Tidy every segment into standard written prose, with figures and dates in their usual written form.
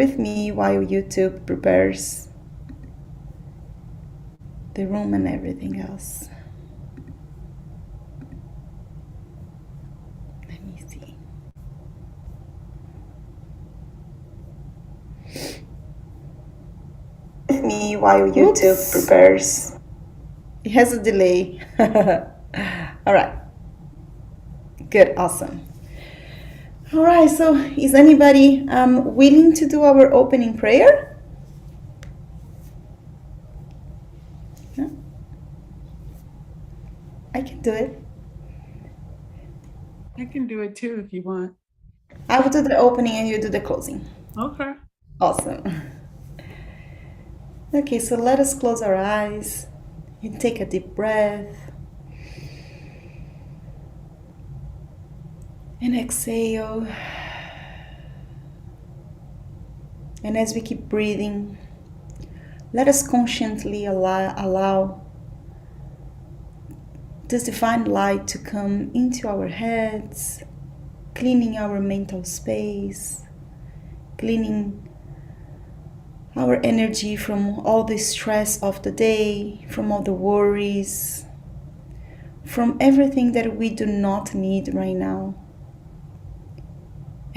with me while YouTube prepares the room and everything else. Let me see. With me while YouTube prepares. It has a delay. All right. Good, awesome. All right, so is anybody willing to do our opening prayer? No? I can do it. I can do it too if you want. I will do the opening and you do the closing. Okay. Awesome. Okay, so let us close our eyes and take a deep breath. And exhale. And as we keep breathing, let us consciently allow this divine light to come into our heads, cleaning our mental space, cleaning our energy from all the stress of the day, from all the worries, from everything that we do not need right now.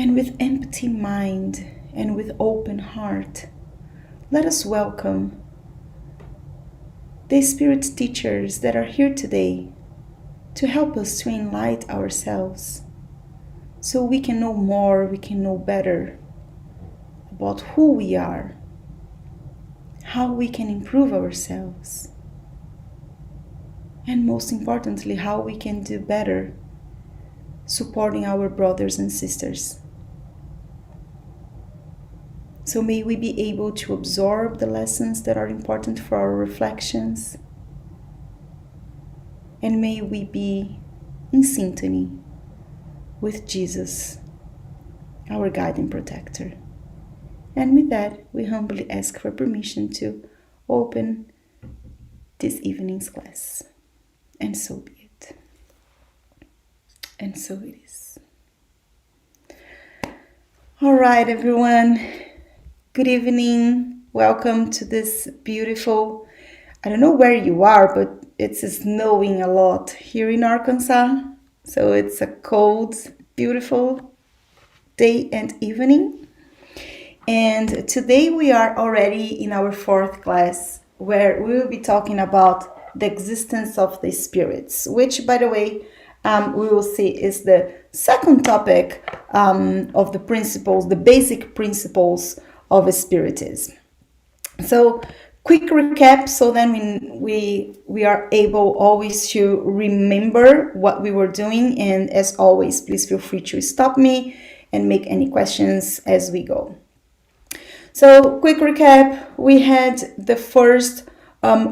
And with empty mind and with open heart, let us welcome the Spirit teachers that are here today to help us to enlighten ourselves so we can know more, we can know better about who we are, how we can improve ourselves, and most importantly, how we can do better supporting our brothers and sisters. So may we be able to absorb the lessons that are important for our reflections, and may we be in synchrony with Jesus, our guide and protector. And with that, we humbly ask for permission to open this evening's class. And so be it. And so it is. All right, everyone. Good evening. Welcome to this beautiful, I don't know where you are, but it's snowing a lot here in Arkansas. So it's a cold, beautiful day and evening. And today we are already in our fourth class where we will be talking about the existence of the spirits, which, by the way, we will see is the second topic of the principles, the basic principles of Spiritism. So quick recap, so then we are able always to remember what we were doing, and as always, please feel free to stop me and make any questions as we go. So quick recap, we had the first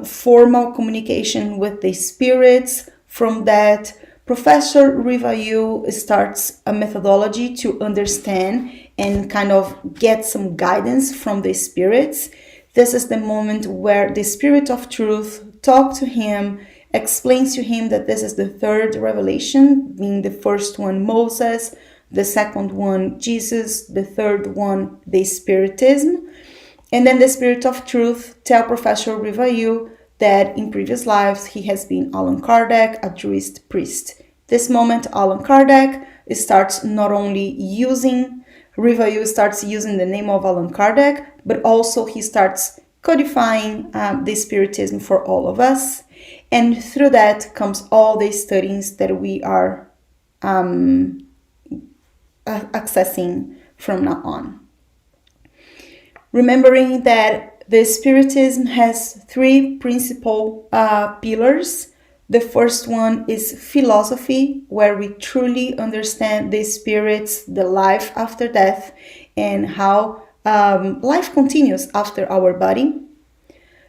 formal communication with the spirits. From that, Professor Rivail starts a methodology to understand and kind of get some guidance from the spirits. This is the moment where the Spirit of Truth talks to him, explains to him that this is the third revelation, being the first one Moses, the second one Jesus, the third one the Spiritism. And then the Spirit of Truth tells Professor Rivail that in previous lives he has been Allan Kardec, a Jewish priest. This moment Allan Kardec starts not only using, Rivail starts using the name of Allan Kardec, but also he starts codifying the Spiritism for all of us. And through that comes all the studies that we are accessing from now on. Remembering that the Spiritism has three principal pillars. The first one is philosophy, where we truly understand the spirits, the life after death, and how life continues after our body.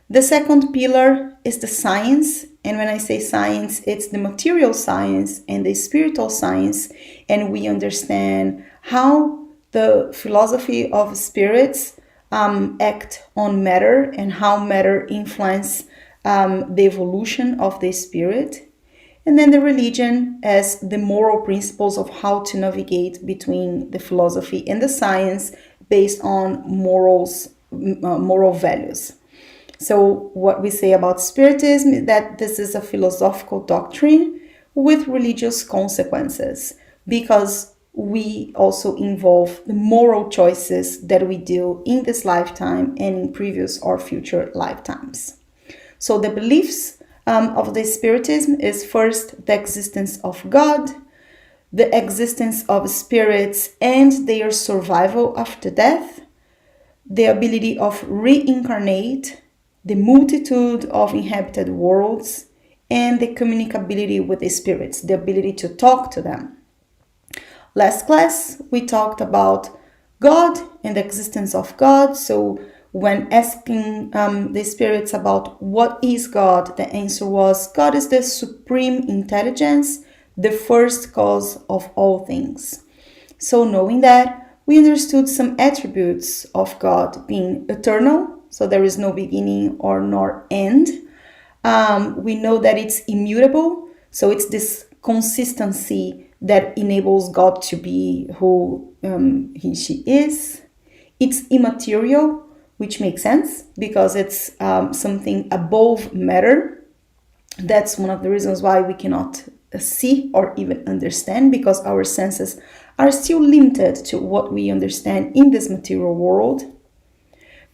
The second pillar is the science, and when I say science, it's the material science and the spiritual science, and we understand how the philosophy of spirits act on matter and how matter influence the evolution of the spirit. And then the religion as the moral principles of how to navigate between the philosophy and the science, based on moral values. So what we say about Spiritism is that this is a philosophical doctrine with religious consequences, because we also involve the moral choices that we do in this lifetime and in previous or future lifetimes. So the beliefs of the Spiritism is first the existence of God, the existence of spirits and their survival after death, the ability of reincarnate, the multitude of inhabited worlds, and the communicability with the spirits, the ability to talk to them. Last class, we talked about God and the existence of God. So when asking the spirits about what is God, the answer was God is the supreme intelligence, the first cause of all things. So knowing that, we understood some attributes of God being eternal, so there is no beginning or nor end. We know that it's immutable, so it's this consistency that enables God to be who she is. It's immaterial, which makes sense because it's something above matter. That's one of the reasons why we cannot see or even understand, because our senses are still limited to what we understand in this material world.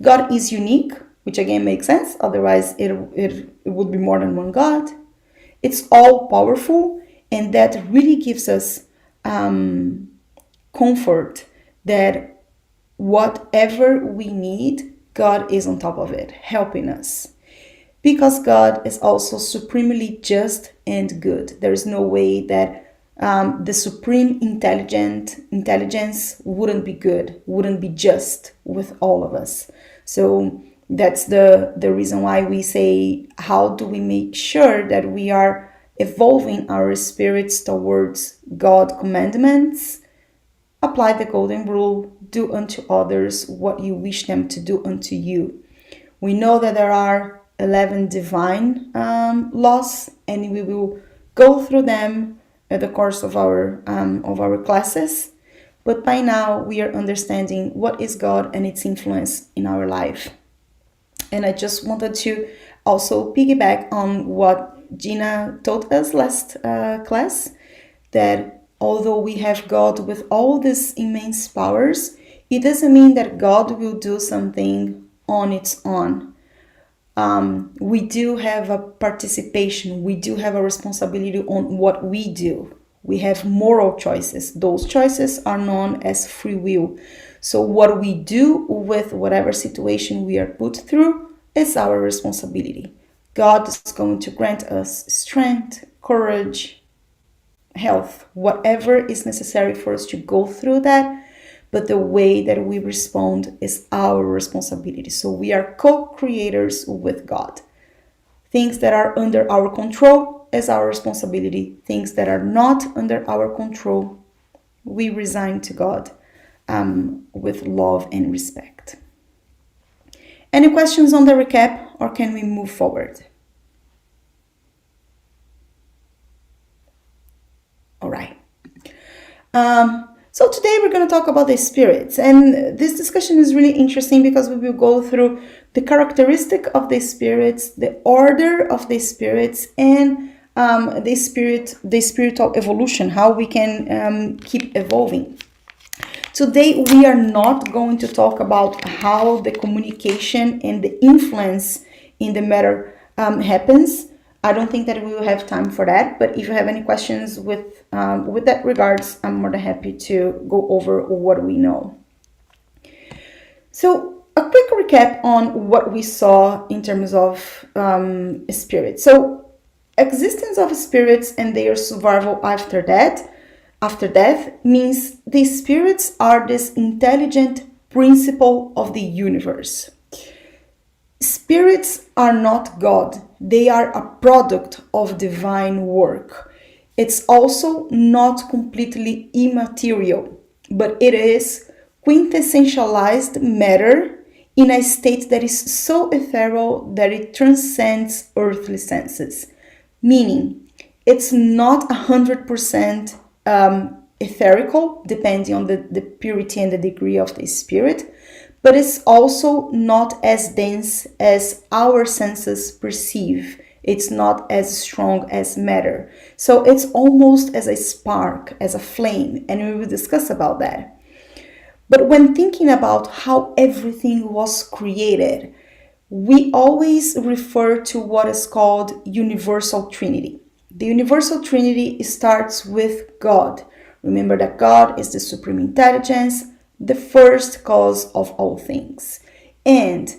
God is unique, which again makes sense, otherwise it would be more than one God. It's all powerful, and that really gives us comfort that whatever we need, God is on top of it, helping us. Because God is also supremely just and good. There is no way that the supreme intelligence wouldn't be good, wouldn't be just with all of us. So that's the reason why we say, how do we make sure that we are evolving our spirits towards God commandments? Apply the golden rule, do unto others what you wish them to do unto you. We know that there are 11 divine laws, and we will go through them at the course of our classes. But by now we are understanding what is God and its influence in our life. And I just wanted to also piggyback on what Gina told us last class, that although we have God with all these immense powers, it doesn't mean that God will do something on its own. We do have a participation, we do have a responsibility on what we do. We have moral choices. Those choices are known as free will. So what we do with whatever situation we are put through is our responsibility. God is going to grant us strength, courage, health, whatever is necessary for us to go through that. But the way that we respond is our responsibility. So we are co-creators with God. Things that are under our control is our responsibility. Things that are not under our control, we resign to God with love and respect. Any questions on the recap, or can we move forward? All right. So today we're going to talk about the spirits, and this discussion is really interesting because we will go through the characteristic of the spirits, the order of the spirits, and the spiritual evolution, how we can keep evolving. Today we are not going to talk about how the communication and the influence in the matter happens. I don't think that we will have time for that, but if you have any questions with that regards, I'm more than happy to go over what we know. So a quick recap on what we saw in terms of spirits. So existence of spirits and their survival after death means the spirits are this intelligent principle of the universe. Spirits are not God. They are a product of divine work. It's also not completely immaterial, but it is quintessentialized matter in a state that is so ethereal that it transcends earthly senses. Meaning, it's not 100% etherical, depending on the purity and the degree of the spirit, but it's also not as dense as our senses perceive. It's not as strong as matter. So it's almost as a spark, as a flame, and we will discuss about that. But when thinking about how everything was created, we always refer to what is called universal Trinity. The universal Trinity starts with God. Remember that God is the supreme intelligence, the first cause of all things. And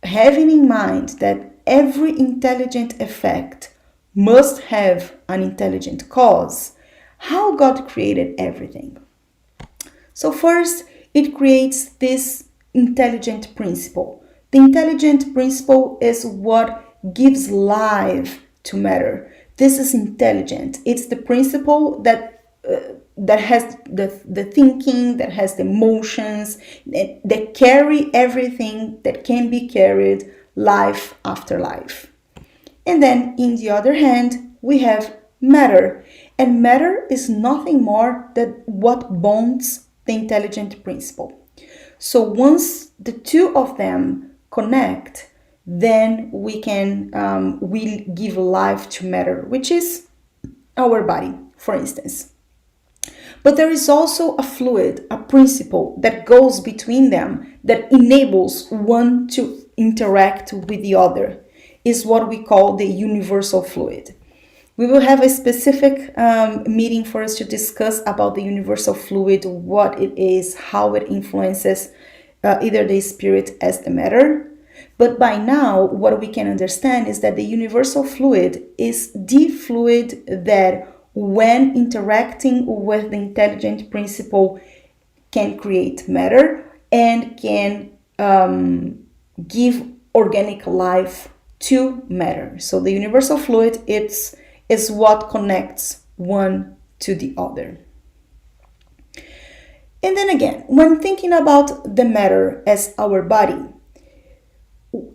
having in mind that every intelligent effect must have an intelligent cause, how God created everything. So first, it creates this intelligent principle. The intelligent principle is what gives life to matter. This is intelligent. It's the principle that has the thinking, that has the emotions, that carry everything that can be carried life after life. And then, in the other hand, we have matter. And matter is nothing more than what bonds the intelligent principle. So once the two of them connect, then we give life to matter, which is our body, for instance. But there is also a fluid, a principle that goes between them that enables one to interact with the other, is what we call the universal fluid. We will have a specific meeting for us to discuss about the universal fluid, what it is, how it influences either the spirit as the matter. But by now, what we can understand is that the universal fluid is the fluid that, when interacting with the intelligent principle, can create matter and can give organic life to matter. So the universal fluid is what connects one to the other. And then again, when thinking about the matter as our body,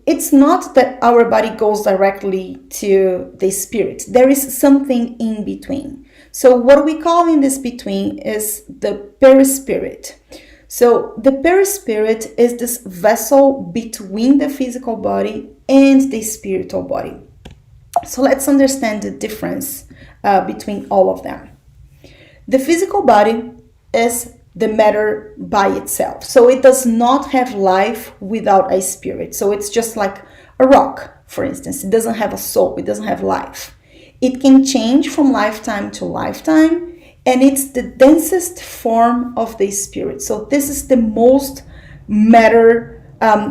it's not that our body goes directly to the spirit. There is something in between. So what we call in this between is the Peri Spirit. So the Peri Spirit is this vessel between the physical body and the spiritual body. So let's understand the difference between all of them. The physical body is the matter by itself. So it does not have life without a spirit. So it's just like a rock, for instance. It doesn't have a soul. It doesn't have life. It can change from lifetime to lifetime, and it's the densest form of the spirit. So this is the most matter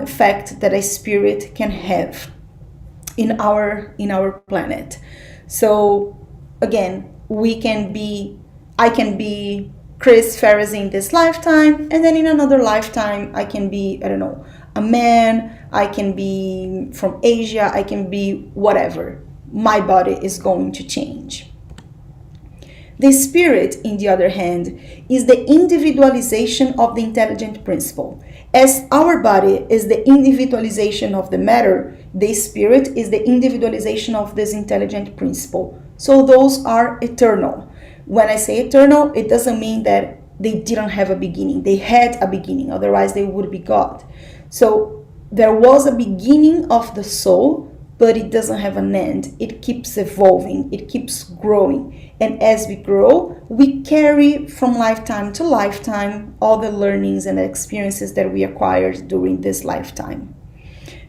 fact that a spirit can have in our planet. So again, I can be Chris Ferris in this lifetime, and then in another lifetime I can be, I don't know, a man, I can be from Asia, I can be whatever. My body is going to change. The spirit, in the other hand, is the individualization of the intelligent principle. As our body is the individualization of the matter, the spirit is the individualization of this intelligent principle. So those are eternal. When I say eternal, it doesn't mean that they didn't have a beginning. They had a beginning, otherwise they would be God. So there was a beginning of the soul, but it doesn't have an end. It keeps evolving, it keeps growing. And as we grow, we carry from lifetime to lifetime all the learnings and experiences that we acquired during this lifetime.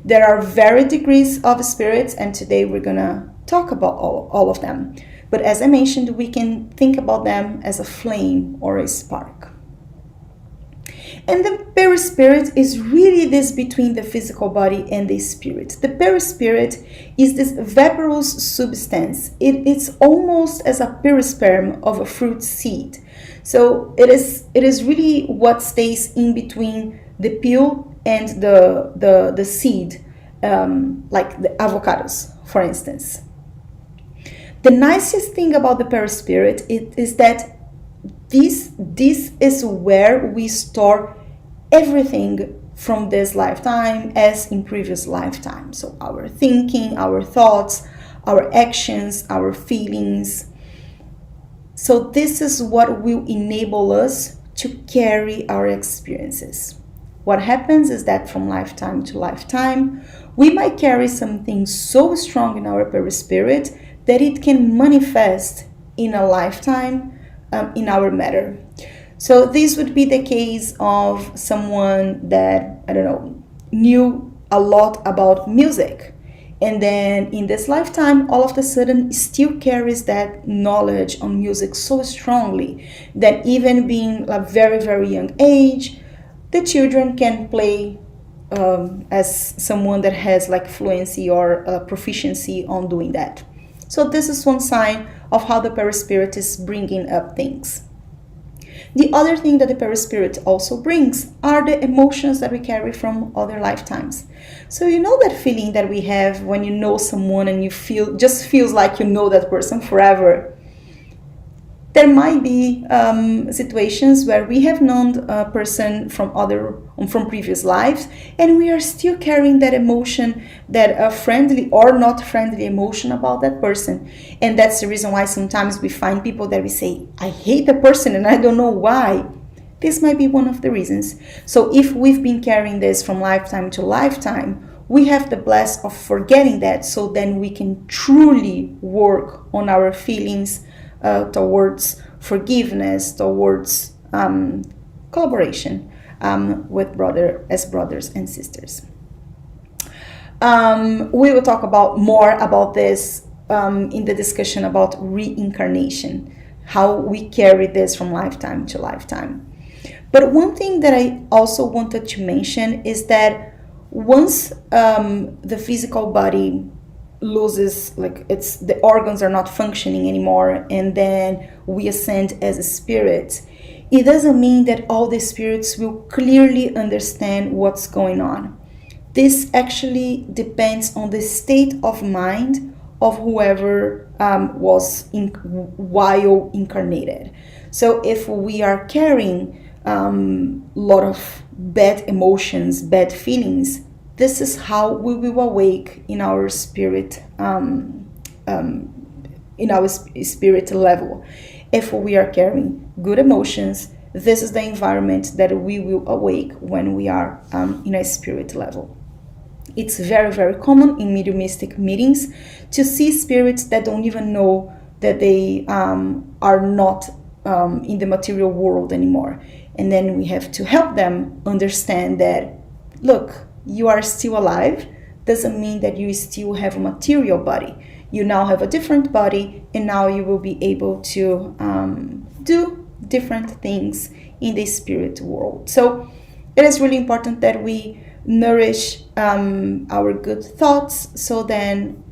There are varied degrees of spirits, and today we're gonna talk about all of them. But as I mentioned, we can think about them as a flame or a spark. And the Peri Spirit is really this between the physical body and the spirit. The Peri Spirit is this vaporous substance. It's almost as a perisperm of a fruit seed. So it is really what stays in between the peel and the seed, like the avocados, for instance. The nicest thing about the Peri Spirit is that this is where we store everything from this lifetime as in previous lifetimes. So our thinking, our thoughts, our actions, our feelings. So this is what will enable us to carry our experiences. What happens is that from lifetime to lifetime, we might carry something so strong in our Peri Spirit that it can manifest in a lifetime in our matter. So this would be the case of someone that, I don't know, knew a lot about music. And then in this lifetime, all of a sudden still carries that knowledge on music so strongly that even being a very, very young age, the children can play as someone that has like fluency or proficiency on doing that. So this is one sign of how the Peri Spirit is bringing up things. The other thing that the Peri Spirit also brings are the emotions that we carry from other lifetimes. So you know that feeling that we have when you know someone and you feels like you know that person forever. There might be situations where we have known a person from previous lives, and we are still carrying that emotion, that a friendly or not friendly emotion about that person. And that's the reason why sometimes we find people that we say, I hate the person and I don't know why. This might be one of the reasons. So if we've been carrying this from lifetime to lifetime, we have the bless of forgetting that, so then we can truly work on our feelings towards forgiveness, towards collaboration with brothers and sisters. We will talk about more about this in the discussion about reincarnation, how we carry this from lifetime to lifetime. But one thing that I also wanted to mention is that once the physical body loses, the organs are not functioning anymore, and then we ascend as a spirit, it doesn't mean that all the spirits will clearly understand what's going on. This actually depends on the state of mind of whoever was while incarnated. So if we are carrying a lot of bad emotions, bad feelings, this is how we will awake in our spirit, spirit level. If we are carrying good emotions, this is the environment that we will awake when we are in a spirit level. It's very, very common in mediumistic meetings to see spirits that don't even know that they are not in the material world anymore. And then we have to help them understand that, look, you are still alive, doesn't mean that you still have a material body. You now have a different body, and now you will be able to do different things in the spirit world. So it is really important that we nourish our good thoughts, so then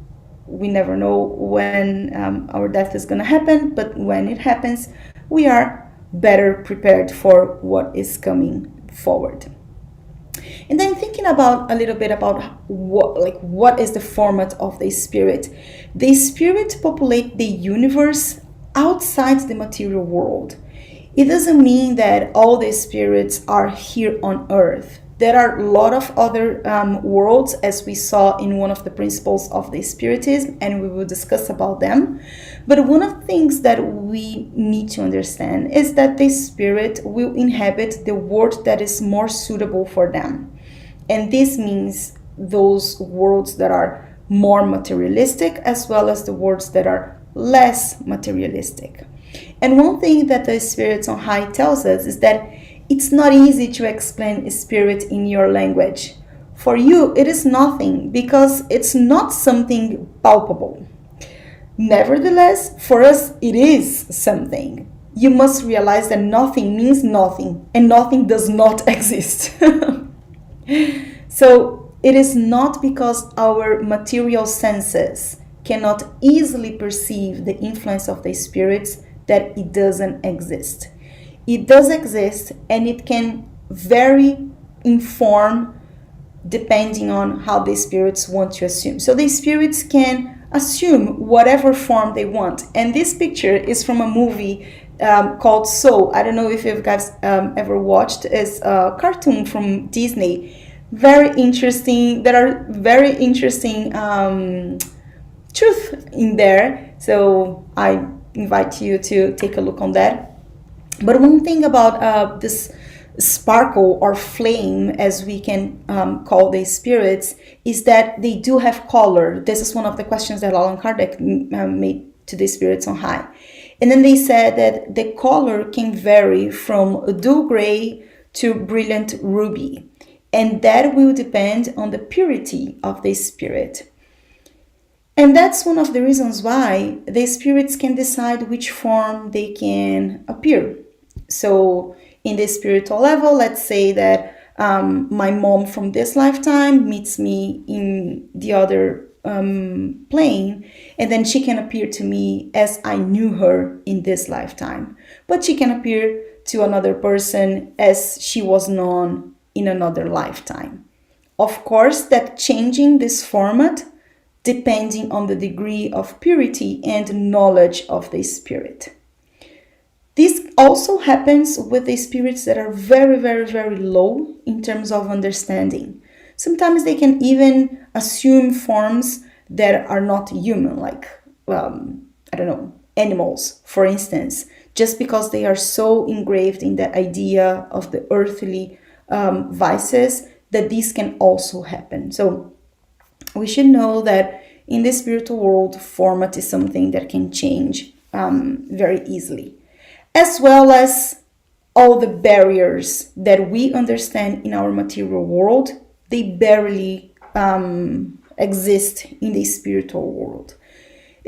we never know when our death is going to happen, but when it happens, we are better prepared for what is coming forward. And then thinking about a little bit about what is the format of the spirit. The spirit populate the universe outside the material world. It doesn't mean that all the spirits are here on earth. There are a lot of other worlds, as we saw in one of the principles of the Spiritism, and we will discuss about them. But one of the things that we need to understand is that the spirit will inhabit the world that is more suitable for them. And this means those worlds that are more materialistic, as well as the worlds that are less materialistic. And one thing that the Spirits on High tells us is that it's not easy to explain a spirit in your language. For you, it is nothing, because it's not something palpable. Nevertheless, for us, it is something. You must realize that nothing means nothing, and nothing does not exist. So it is not because our material senses cannot easily perceive the influence of the spirits that it doesn't exist. It does exist, and it can vary in form depending on how the spirits want to assume. So the spirits can assume whatever form they want. And this picture is from a movie called Soul. I don't know if you guys ever watched. It's a cartoon from Disney. Very interesting. There are very interesting truth in there. So I invite you to take a look on that. But one thing about this sparkle or flame, as we can call the spirits, is that they do have color. This is one of the questions that Allan Kardec made to the spirits on high. And then they said that the color can vary from a dull gray to brilliant ruby. And that will depend on the purity of the spirit. And that's one of the reasons why the spirits can decide which form they can appear. So in the spiritual level, let's say that my mom from this lifetime meets me in the other plane, and then she can appear to me as I knew her in this lifetime. But she can appear to another person as she was known in another lifetime. Of course, that changing this format depending on the degree of purity and knowledge of the spirit. This also happens with the spirits that are very, very, very low in terms of understanding. Sometimes they can even assume forms that are not human, like, animals, for instance, just because they are so engraved in that idea of the earthly vices, that these can also happen. So we should know that in the spiritual world, format is something that can change very easily, as well as all the barriers that we understand in our material world. They barely exist in the spiritual world.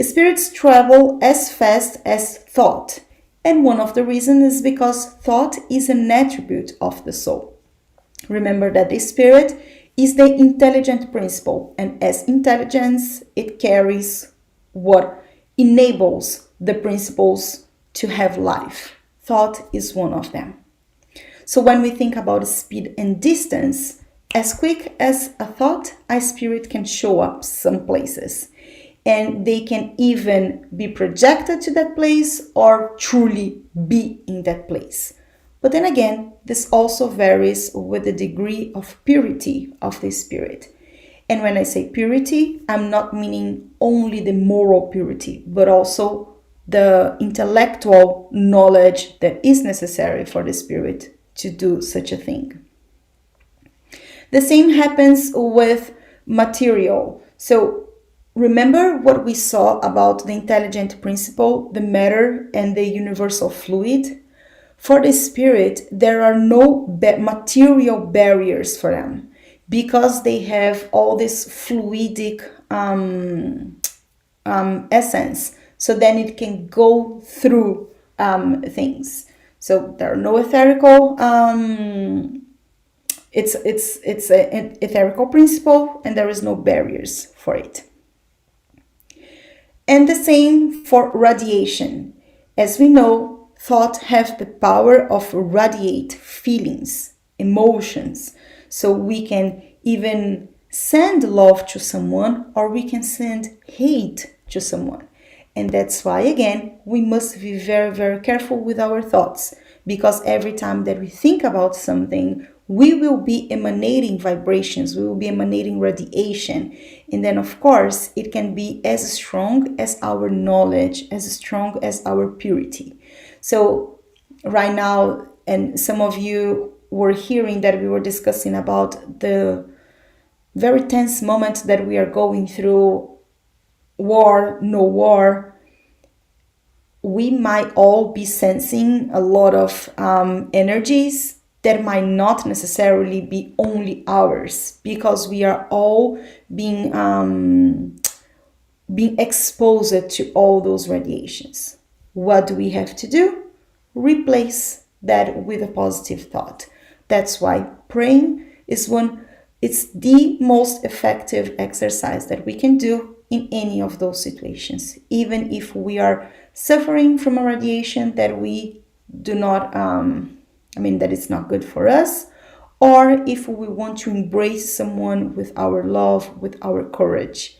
Spirits travel as fast as thought, and one of the reasons is because thought is an attribute of the soul. Remember that the spirit is the intelligent principle, and as intelligence, it carries what enables the principles to have life. Thought is one of them. So when we think about speed and distance, as quick as a thought, a spirit can show up some places, and they can even be projected to that place or truly be in that place. But then again, this also varies with the degree of purity of the spirit. And when I say purity, I'm not meaning only the moral purity, but also the intellectual knowledge that is necessary for the spirit to do such a thing. The same happens with material. So remember what we saw about the intelligent principle, the matter, and the universal fluid? For the spirit, there are no material barriers for them because they have all this fluidic essence. So then it can go through things. So there are no etherical. It's an etherical principle, and there is no barriers for it. And the same for radiation. As we know, thought have the power of radiate feelings, emotions. So we can even send love to someone, or we can send hate to someone. And that's why, again, we must be very, very careful with our thoughts, because every time that we think about something, we will be emanating vibrations, we will be emanating radiation. And then, of course, it can be as strong as our knowledge, as strong as our purity. So right now, and some of you were hearing that we were discussing about the very tense moment that we are going through, war, no war. We might all be sensing a lot of energies that might not necessarily be only ours, because we are all being exposed to all those radiations. What do we have to do? Replace that with a positive thought. That's why praying is it's the most effective exercise that we can do in any of those situations, even if we are suffering from a radiation that we do not, that it's not good for us, or if we want to embrace someone with our love, with our courage.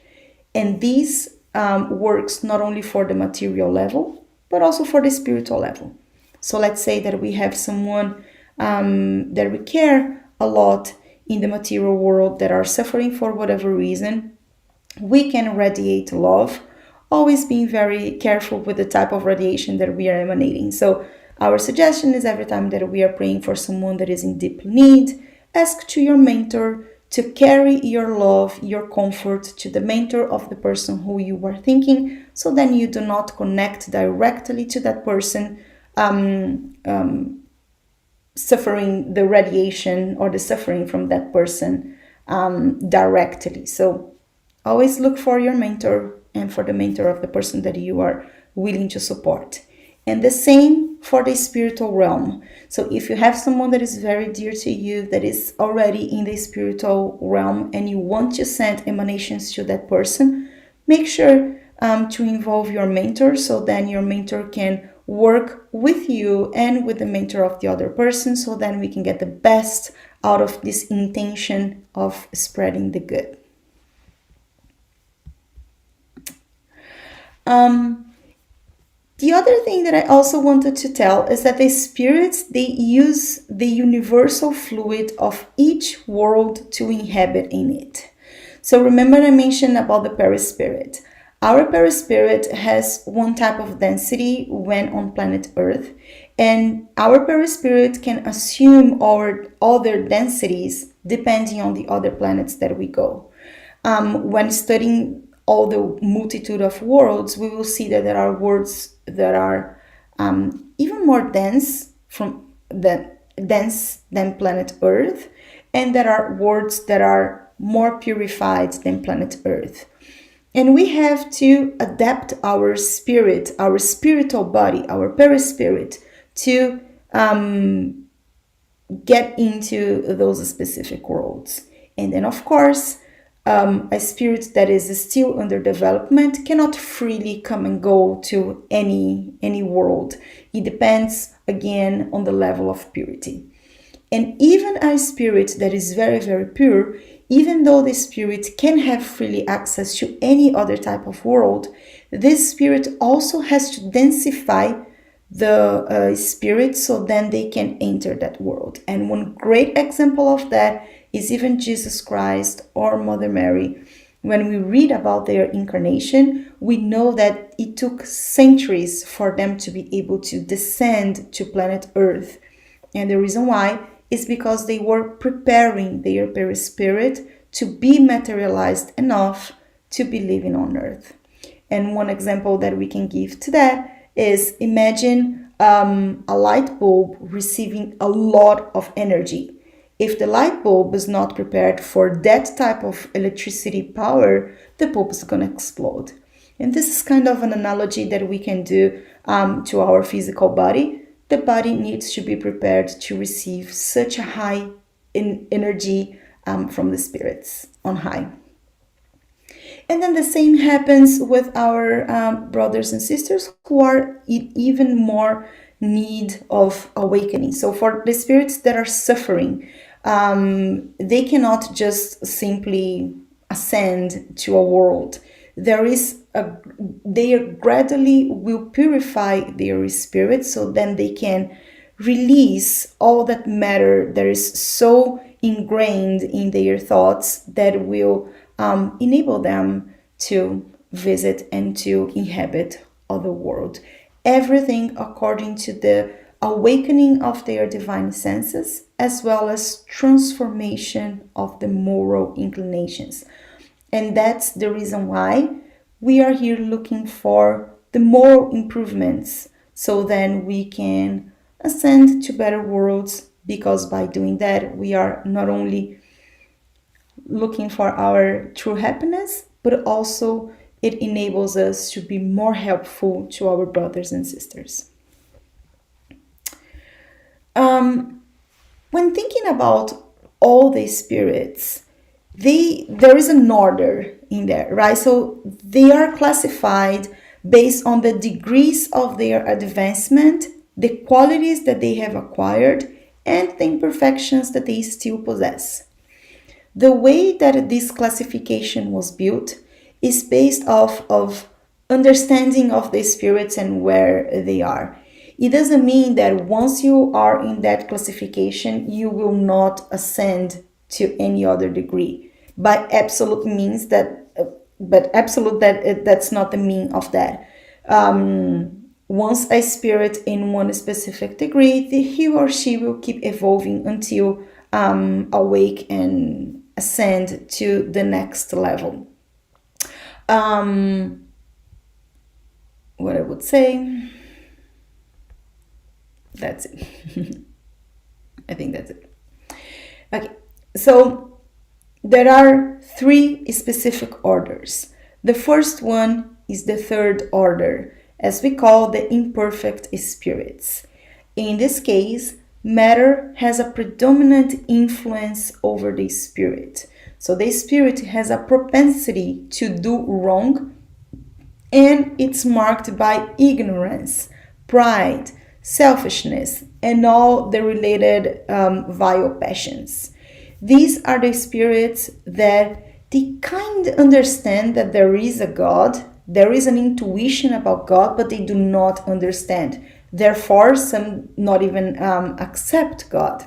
And this works not only for the material level, but also for the spiritual level. So let's say that we have someone that we care a lot in the material world that are suffering for whatever reason. We can radiate love, always being very careful with the type of radiation that we are emanating. So our suggestion is every time that we are praying for someone that is in deep need, ask to your mentor to carry your love, your comfort to the mentor of the person who you are thinking, so then you do not connect directly to that person, suffering the radiation or the suffering from that person directly. So always look for your mentor and for the mentor of the person that you are willing to support. And the same for the spiritual realm. So if you have someone that is very dear to you, that is already in the spiritual realm, and you want to send emanations to that person, make sure to involve your mentor, so then your mentor can work with you and with the mentor of the other person, so then we can get the best out of this intention of spreading the good. The other thing that I also wanted to tell is that the spirits, they use the universal fluid of each world to inhabit in it. So remember I mentioned about the Peri Spirit. Our Peri Spirit has one type of density when on planet Earth, and our Peri Spirit can assume our other densities depending on the other planets that we go. When studying all the multitude of worlds, we will see that there are worlds that are even more dense than planet Earth, and there are worlds that are more purified than planet Earth. And we have to adapt our spirit, our spiritual body, our perispirit, to get into those specific worlds. And then, of course, a spirit that is still under development cannot freely come and go to any world. It depends, again, on the level of purity. And even a spirit that is very, very pure, even though the spirit can have freely access to any other type of world, this spirit also has to densify the spirit so then they can enter that world. And one great example of that is even Jesus Christ or Mother Mary. When we read about their incarnation, we know that it took centuries for them to be able to descend to planet Earth. And the reason why is because they were preparing their perispirit to be materialized enough to be living on Earth. And one example that we can give to that is imagine a light bulb receiving a lot of energy. If the light bulb is not prepared for that type of electricity power, the bulb is going to explode. And this is kind of an analogy that we can do to our physical body. The body needs to be prepared to receive such a high energy from the spirits on high. And then the same happens with our brothers and sisters who are in even more need of awakening. So for the spirits that are suffering, they cannot just simply ascend to a world. They gradually will purify their spirit, so then they can release all that matter that is so ingrained in their thoughts that will enable them to visit and to inhabit other world. Everything according to the awakening of their divine senses, as well as transformation of the moral inclinations. And that's the reason why we are here looking for the moral improvements, so then we can ascend to better worlds, because by doing that we are not only looking for our true happiness, but also it enables us to be more helpful to our brothers and sisters. When thinking about all the spirits, there is an order in there, right? So they are classified based on the degrees of their advancement, the qualities that they have acquired, and the imperfections that they still possess. The way that this classification was built is based off of understanding of the spirits and where they are. It doesn't mean that once you are in that classification, you will not ascend to any other degree. By absolute means that but absolute that's not the meaning of that. Once a spirit in one specific degree, he or she will keep evolving until awake and ascend to the next level. What I would say, that's it. I think that's it. Okay, so there are 3 specific orders. The first one is the third order, as we call the imperfect spirits. In this case, matter has a predominant influence over the spirit. So the spirit has a propensity to do wrong, and it's marked by ignorance, pride, selfishness, and all the related vile passions. These are the spirits that they kind of understand that there is a God, there is an intuition about God, but they do not understand. Therefore, some not even accept God.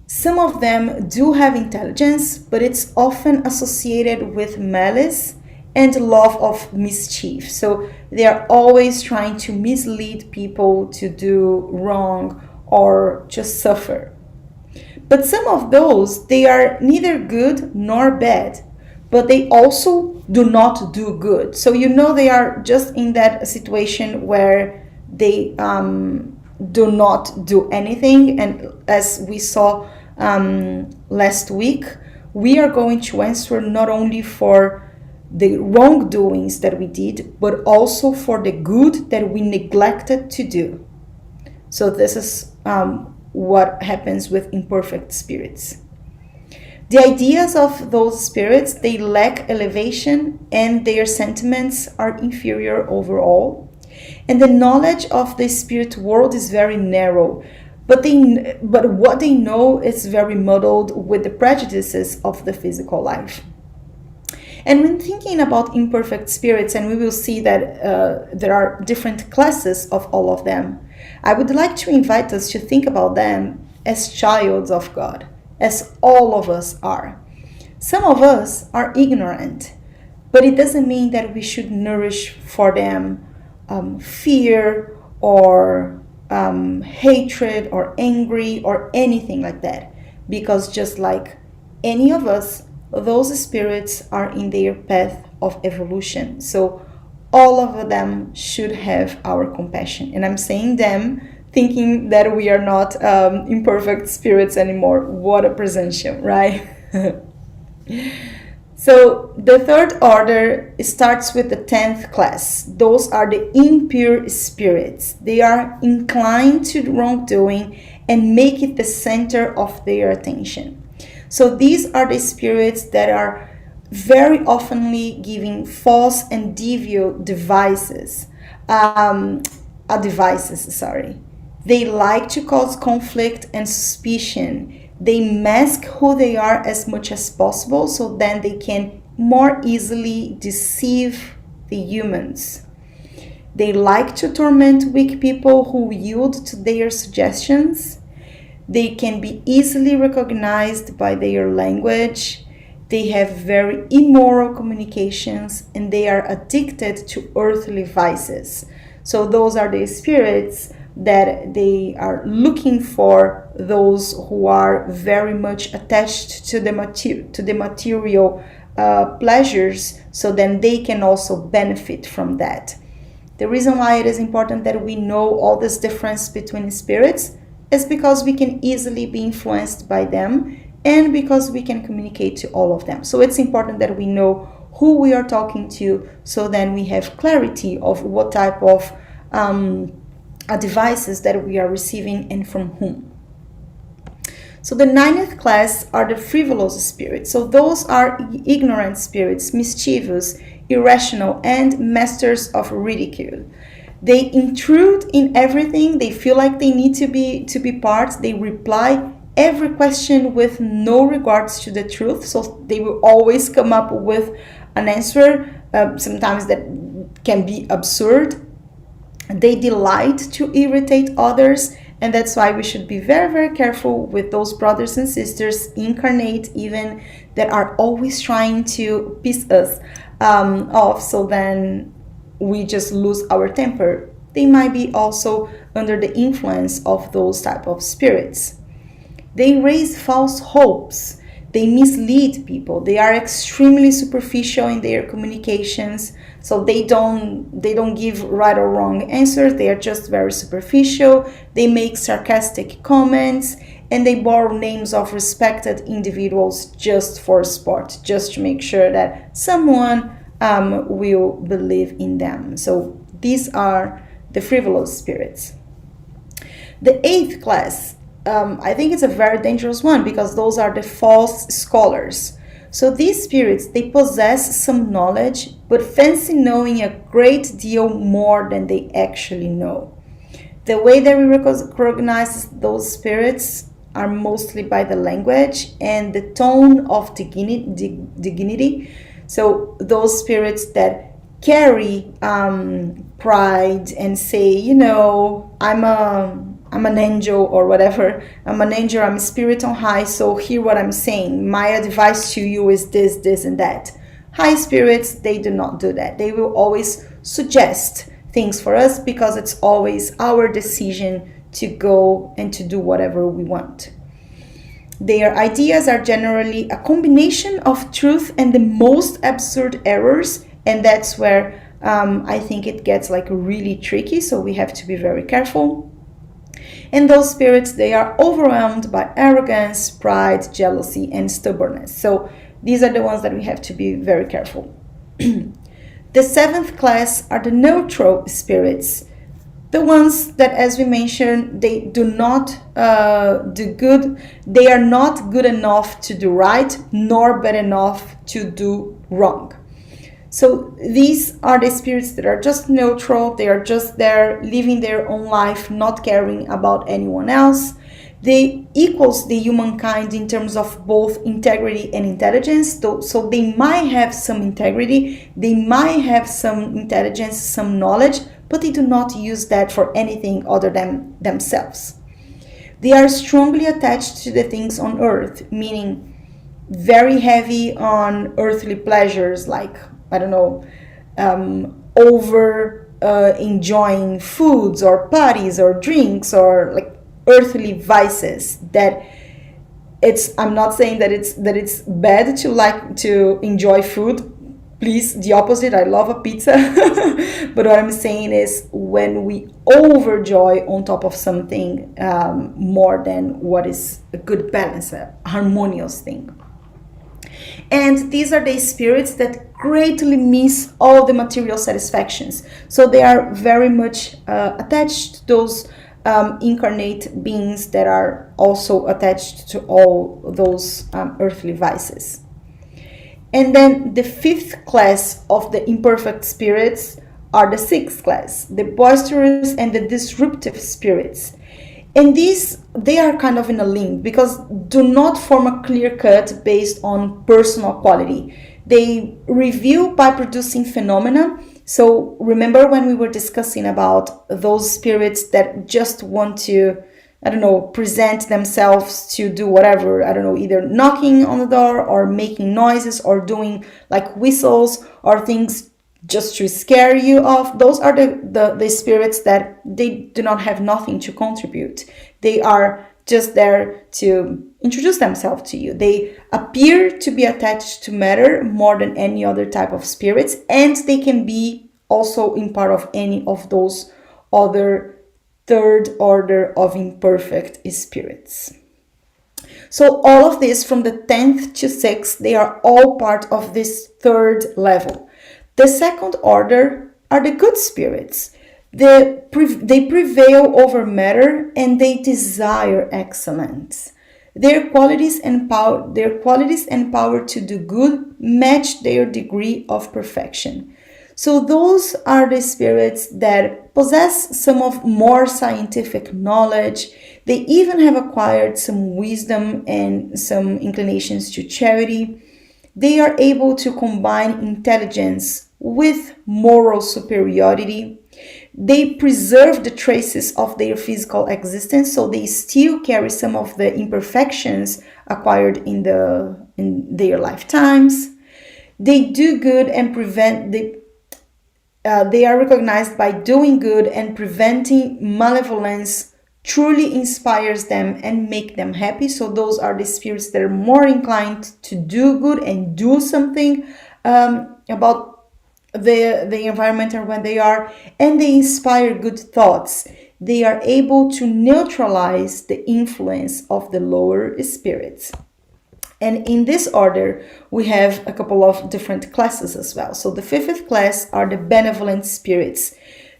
Some of them do have intelligence, but it's often associated with malice and love of mischief. So they are always trying to mislead people to do wrong or just suffer. But some of those, they are neither good nor bad, but they also do not do good. So they are just in that situation where they do not do anything. And as we saw last week, we are going to answer not only for the wrongdoings that we did, but also for the good that we neglected to do. So this is what happens with imperfect spirits. The ideas of those spirits, they lack elevation and their sentiments are inferior overall. And the knowledge of the spirit world is very narrow, but what they know is very muddled with the prejudices of the physical life. And when thinking about imperfect spirits, and we will see that there are different classes of all of them, I would like to invite us to think about them as childs of God, as all of us are. Some of us are ignorant, but it doesn't mean that we should nourish for them fear or hatred or angry or anything like that. Because just like any of us, those spirits are in their path of evolution. So all of them should have our compassion. And I'm saying them thinking that we are not imperfect spirits anymore. What a presumption, right? So the third order starts with the 10th class. Those are the impure spirits. They are inclined to wrongdoing and make it the center of their attention. So these are the spirits that are very oftenly giving false and deviant devices. They like to cause conflict and suspicion. They mask who they are as much as possible so then they can more easily deceive the humans. They like to torment weak people who yield to their suggestions. They can be easily recognized by their language. They have very immoral communications and they are addicted to earthly vices. So those are the spirits that they are looking for, those who are very much attached to the material pleasures, so then they can also benefit from that. The reason why it is important that we know all this difference between spirits is because we can easily be influenced by them and because we can communicate to all of them. So it's important that we know who we are talking to, so then we have clarity of what type of devices that we are receiving and from whom. So the 9th class are the frivolous spirits. So those are ignorant spirits, mischievous, irrational, and masters of ridicule. They intrude in everything. They feel like they need to be part. They reply every question with no regards to the truth. So they will always come up with an answer, sometimes that can be absurd. They delight to irritate others, And that's why we should be very, very careful with those brothers and sisters, incarnate even, that are always trying to piss us off, so then we just lose our temper. They might be also under the influence of those type of spirits. They raise false hopes. They mislead people. They are extremely superficial in their communications. So they don't give right or wrong answers. They are just very superficial. They make sarcastic comments, and they borrow names of respected individuals just for sport, just to make sure that someone will believe in them. So these are the frivolous spirits. The eighth class, I think it's a very dangerous one, because those are the false scholars. So these spirits, they possess some knowledge, but fancy knowing a great deal more than they actually know. The way that we recognize those spirits are mostly by the language and the tone of dignity. So those spirits that carry pride and say, I'm an angel or whatever. I'm an angel, I'm a spirit on high, so hear what I'm saying. My advice to you is this, this, and that. High spirits, they do not do that. They will always suggest things for us, because it's always our decision to go and to do whatever we want. Their ideas are generally a combination of truth and the most absurd errors, and that's where I think it gets really tricky, so we have to be very careful. And those spirits, they are overwhelmed by arrogance, pride, jealousy, and stubbornness. So these are the ones that we have to be very careful. The seventh class are the neutral spirits. The ones that, as we mentioned, they do not do good. They are not good enough to do right, nor bad enough to do wrong. So these are the spirits that are just neutral. They are just there living their own life, not caring about anyone else. They equals the humankind in terms of both integrity and intelligence. So they might have some integrity, they might have some intelligence, some knowledge, but they do not use that for anything other than themselves. They are strongly attached to the things on earth, meaning very heavy on earthly pleasures, like over enjoying foods or parties or drinks, or earthly vices. That I'm not saying that it's bad to enjoy food. Please, the opposite. I love a pizza. But what I'm saying is, when we overjoy on top of something more than what is a good balance, a harmonious thing. And these are the spirits that greatly miss all the material satisfactions. So they are very much attached to those incarnate beings that are also attached to all those earthly vices. And then the fifth class of the imperfect spirits are the sixth class, the boisterous and the disruptive spirits. And these, they are kind of in a link, because do not form a clear cut based on personal quality. They reveal by producing phenomena. So remember when we were discussing about those spirits that just want to, present themselves to do whatever, either knocking on the door or making noises or doing whistles or things just to scare you off. Those are the spirits that they do not have nothing to contribute. They are just there to introduce themselves to you. They appear to be attached to matter more than any other type of spirits, and they can be also in part of any of those other third order of imperfect spirits. So all of this, from the 10th to 6th, they are all part of this third level. The second order are the good spirits. They prevail over matter, and they desire excellence. Their qualities and power to do good match their degree of perfection. So those are the spirits that possess some of more scientific knowledge. They even have acquired some wisdom and some inclinations to charity. They are able to combine intelligence with moral superiority. They preserve the traces of their physical existence, so they still carry some of the imperfections acquired in their lifetimes. They do good and prevent they are recognized by doing good, and preventing malevolence truly inspires them and make them happy. So those are the spirits that are more inclined to do good and do something about the environment or when they are, and they inspire good thoughts. They are able to neutralize the influence of the lower spirits. And in this order, we have a couple of different classes as well. So the fifth class are the benevolent spirits.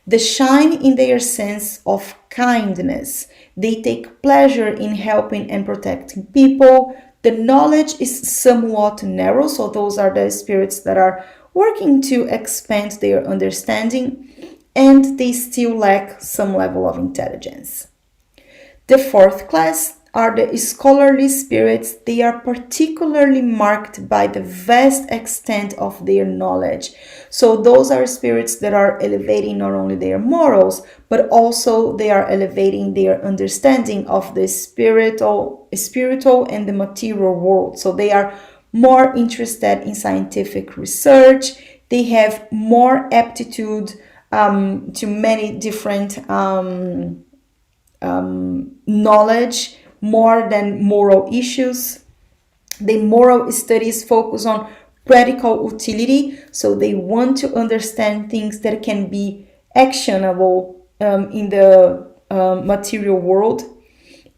They shine in their sense of kindness. They take pleasure in helping and protecting people. The knowledge is somewhat narrow, so those are the spirits that are working to expand their understanding, and they still lack some level of intelligence. The fourth class are the scholarly spirits. They are particularly marked by the vast extent of their knowledge. So those are spirits that are elevating not only their morals, but also they are elevating their understanding of the spiritual and the material world. So they are more interested in scientific research. They have more aptitude to many different knowledge, more than moral issues. The moral studies focus on practical utility, so they want to understand things that can be actionable in the material world,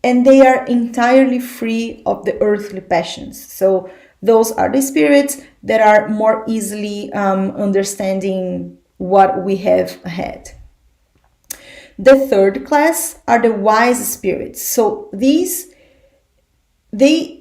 and they are entirely free of the earthly passions. So those are the spirits that are more easily understanding what we have ahead. The third class are the wise spirits. So they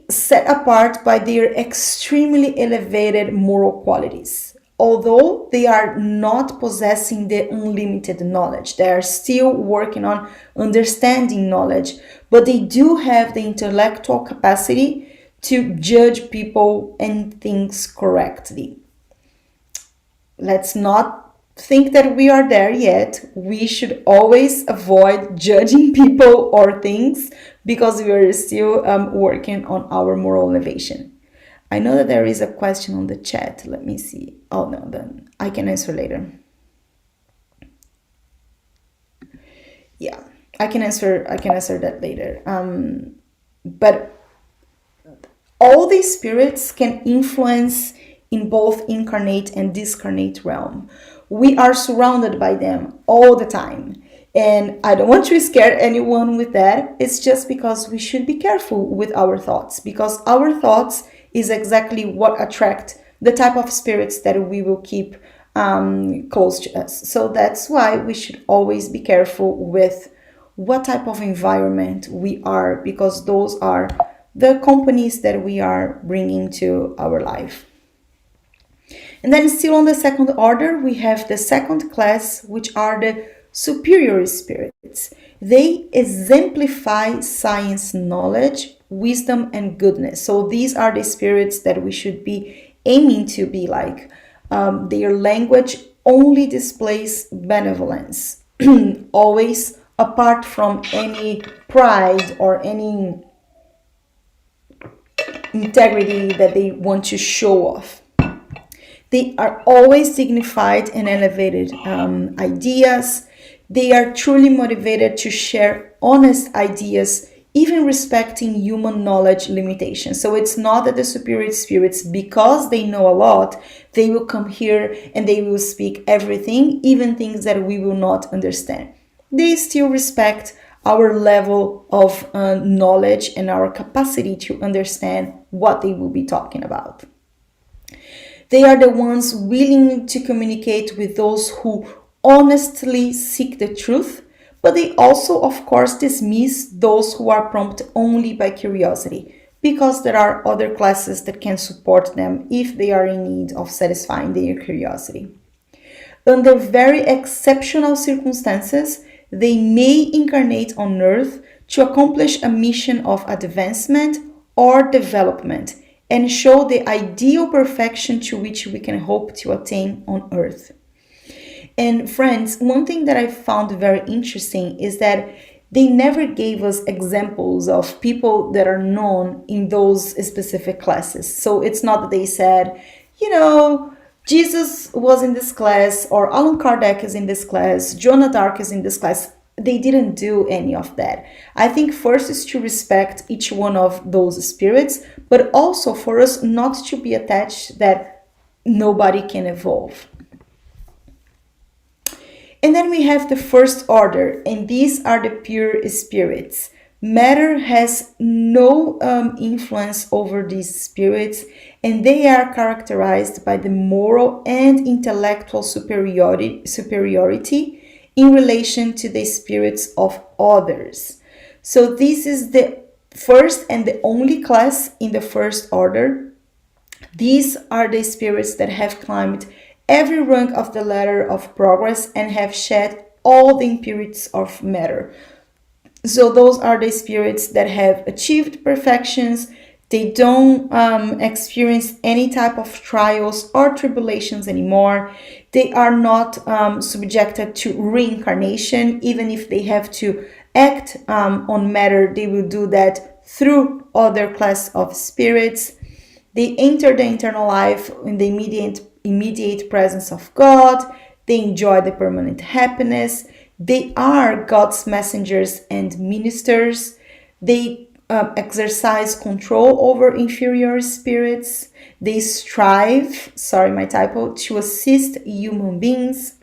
set apart by their extremely elevated moral qualities. Although they are not possessing the unlimited knowledge, they are still working on understanding knowledge, but they do have the intellectual capacity to judge people and things correctly. Let's not think that we are there yet. We should always avoid judging people or things because we are still working on our moral elevation. I know that there is a question on the chat. Let me see. Oh no, then I can answer later. Yeah, I can answer that later. But all these spirits can influence in both incarnate and discarnate realm. We are surrounded by them all the time. And I don't want to scare anyone with that. It's just because we should be careful with our thoughts, because our thoughts is exactly what attract the type of spirits that we will keep close to us. So that's why we should always be careful with what type of environment we are, because those are the companies that we are bringing to our life. And then still on the second order, we have the second class, which are the superior spirits. They exemplify science knowledge, wisdom, and goodness. So these are the spirits that we should be aiming to be like. Their language only displays benevolence, always apart from any pride or any integrity that they want to show off. They are always dignified and elevated ideas. They are truly motivated to share honest ideas, even respecting human knowledge limitations. So it's not that the superior spirits, because they know a lot, they will come here and they will speak everything, even things that we will not understand. They still respect our level of knowledge and our capacity to understand what they will be talking about. They are the ones willing to communicate with those who honestly seek the truth, but they also, of course, dismiss those who are prompted only by curiosity, because there are other classes that can support them if they are in need of satisfying their curiosity. Under very exceptional circumstances, they may incarnate on Earth to accomplish a mission of advancement or development and show the ideal perfection to which we can hope to attain on Earth. And friends, one thing that I found very interesting is that they never gave us examples of people that are known in those specific classes. So it's not that they said, you know, Jesus was in this class, or Allan Kardec is in this class, Joan d'Arc is in this class. They didn't do any of that. I think first is to respect each one of those spirits, but also for us not to be attached that nobody can evolve. And then we have the first order, and these are the pure spirits. Matter has no influence over these spirits, and they are characterized by the moral and intellectual superiority in relation to the spirits of others. So this is the first and the only class in the first order. These are the spirits that have climbed every rung of the ladder of progress and have shed all the impurities of matter. So those are the spirits that have achieved perfections. They don't experience any type of trials or tribulations anymore. They are not subjected to reincarnation. Even if they have to act on matter, they will do that through other class of spirits. They enter the eternal life in the immediate presence of God. They enjoy the permanent happiness. They are God's messengers and ministers. They exercise control over inferior spirits. They strive, sorry, my typo, to assist human beings.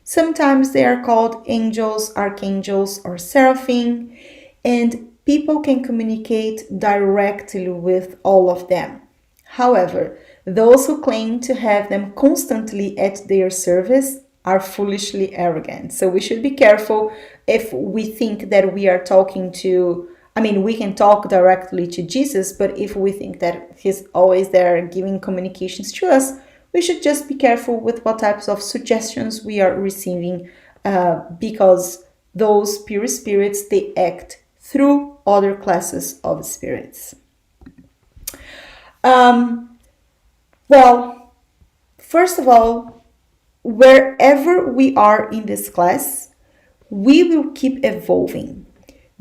Sometimes they are called angels, archangels, or seraphim, and people can communicate directly with all of them. However, those who claim to have them constantly at their service are foolishly arrogant. So we should be careful if we think that we are talking to, we can talk directly to Jesus, but if we think that he's always there giving communications to us, we should just be careful with what types of suggestions we are receiving, because those pure spirits, they act through other classes of spirits. Well, first of all, wherever we are in this class, we will keep evolving.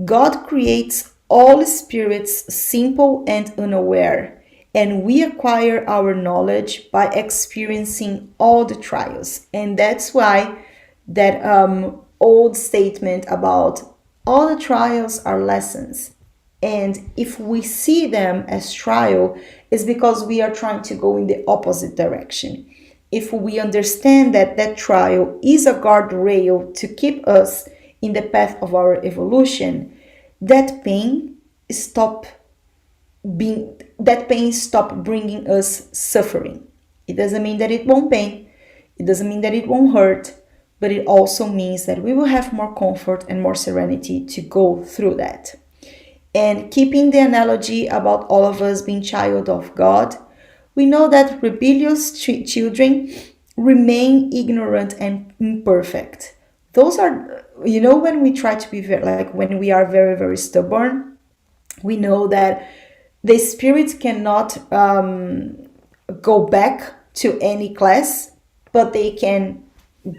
God creates all spirits simple and unaware, and we acquire our knowledge by experiencing all the trials. And that's why that old statement about all the trials are lessons. And if we see them as trial, it's because we are trying to go in the opposite direction. If we understand that that trial is a guardrail to keep us in the path of our evolution, that pain stop bringing us suffering. It doesn't mean that it won't pain. It doesn't mean that it won't hurt, but it also means that we will have more comfort and more serenity to go through that. And keeping the analogy about all of us being child of God, we know that rebellious children remain ignorant and imperfect. Those are, when we try to be when we are very, very stubborn, we know that the spirits cannot go back to any class, but they can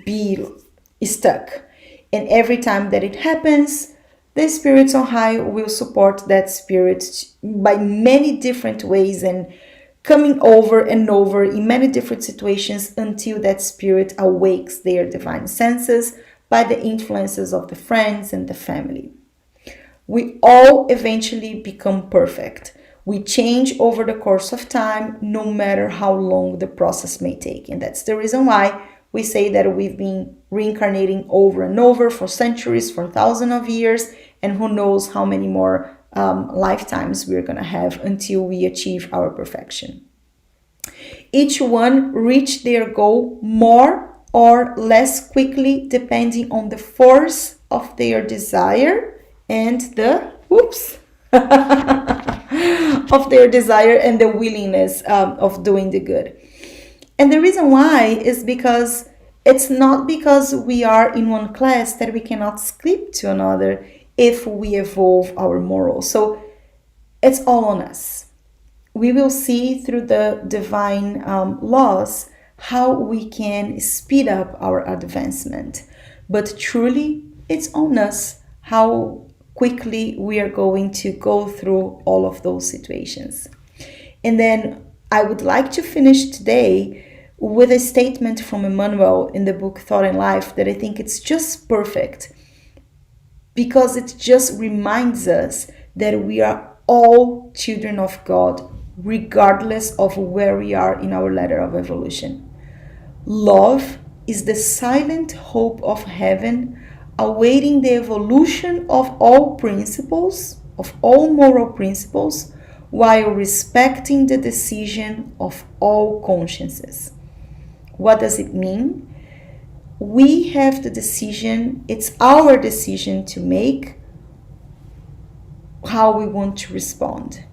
be stuck. And every time that it happens, the spirits on high will support that spirit by many different ways and coming over and over in many different situations until that spirit awakes their divine senses by the influences of the friends and the family. We all eventually become perfect. We change over the course of time, no matter how long the process may take. And that's the reason why we say that we've been reincarnating over and over for centuries, for thousands of years, and who knows how many more lifetimes we're going to have until we achieve our perfection. Each one reach their goal more or less quickly depending on the force of their desire and the of their desire and the willingness of doing the good. And the reason why is because it's not because we are in one class that we cannot skip to another if we evolve our morals. So it's all on us. We will see through the divine laws how we can speed up our advancement. But truly, it's on us how quickly we are going to go through all of those situations. And then I would like to finish today with a statement from Emmanuel in the book Thought and Life that I think it's just perfect, because it just reminds us that we are all children of God, regardless of where we are in our ladder of evolution. Love is the silent hope of heaven, awaiting the evolution of all principles, of all moral principles, while respecting the decision of all consciences. What does it mean? We have the decision, it's our decision to make how we want to respond.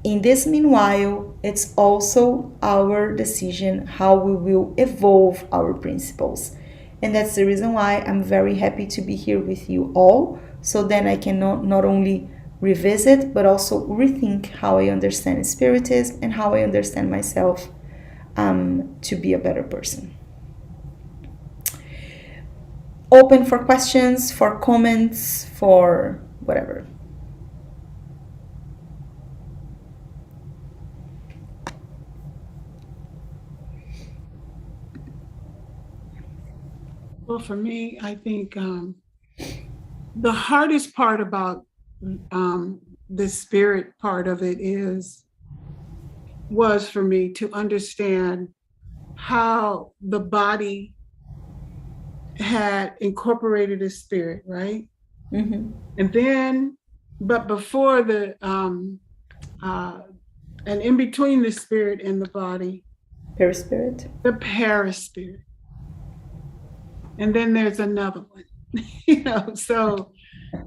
In this meanwhile, it's also our decision how we will evolve our principles. And that's the reason why I'm very happy to be here with you all, so then I can not only revisit, but also rethink how I understand Spiritism and how I understand myself to be a better person. Open for questions, for comments, for whatever. Well, for me, I think the hardest part about the spirit part of it was for me to understand how the body had incorporated a spirit, right? Mm-hmm. And then, but before and in between the spirit and the body, Peri Spirit. the Peri Spirit. And then there's another one, so,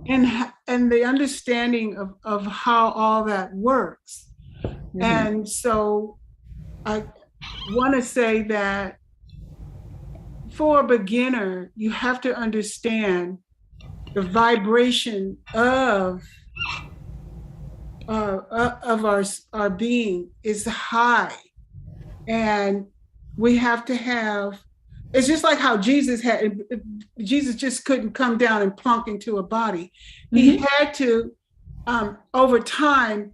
and the understanding of how all that works. Mm-hmm. And so I want to say that for a beginner, you have to understand the vibration of our being is high, and we have to have. It's just like how Jesus just couldn't come down and plunk into a body. Mm-hmm. He had to, over time,